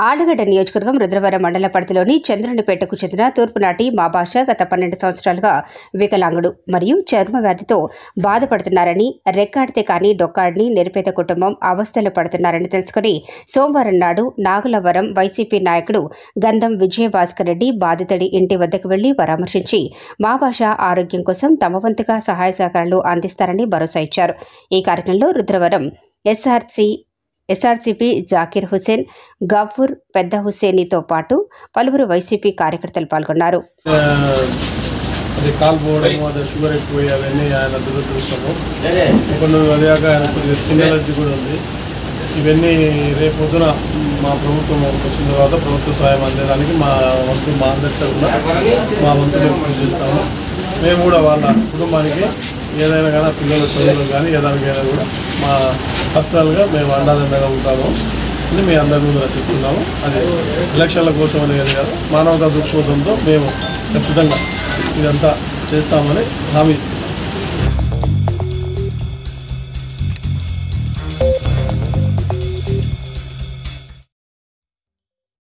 ఆళ్లగడ్డ నియోజకవర్గం రుద్రవరం మండల పరిధిలోని చంద్రునిపేటకు చెందిన తూర్పునాటి మా భాష గత 12 సంవత్సరాలుగా వికలాంగుడు మరియు చర్మ వ్యాధితో బాధపడుతున్నారని, రెక్కాడితే కానీ డొక్కాడిని నిరుపేద కుటుంబం అవస్థలు పడుతున్నారని తెలుసుకుని సోమవారం నాడు నాగులవరం వైసీపీ నాయకుడు గంధం విజయభాస్కర్ రెడ్డి బాధితుడి ఇంటి వద్దకు వెళ్లి పరామర్శించి మా భాష ఆరోగ్యం కోసం తమ వంతుగా సహాయ సహకారాలు అందిస్తారని భరోసా ఇచ్చారు. ఈ కార్యక్రమంలో రుద్రవరం ఎస్ఆర్సీపీ జాకీర్ హుసేన్, గఫూర్ పెద్ద హుసేనితో పాటు పలువురు వైసీపీ కార్యకర్తలు పాల్గొన్నారు. షుగర్ ఎక్కువ అవన్నీ ఆయన దురదృష్టము. కొన్ని అదేగాక ఆయన కొద్దిగా స్కిన్ ఎలర్జీ కూడా ఉంది. ఇవన్నీ రేపు పొద్దున మా ప్రభుత్వం వచ్చిన తర్వాత ప్రభుత్వ సహాయం అందేదానికి మా అందరి తరఫున మా వంతు మేము చేస్తాము. మేము కూడా వాళ్ళ కుటుంబానికి ఏదైనా కానీ పిల్లల చదువులు కానీ ఏదైనా కూడా మా పర్సనల్గా మేము అండాదండగా ఉంటాము అని మీ అందరి ముందు చెప్తున్నాము. అది ఎలక్షన్ల కోసం అనేది కాదు, మానవతా దృక్పథంతో మేము ఖచ్చితంగా ఇదంతా చేస్తామని హామీ ఇస్తున్నాం.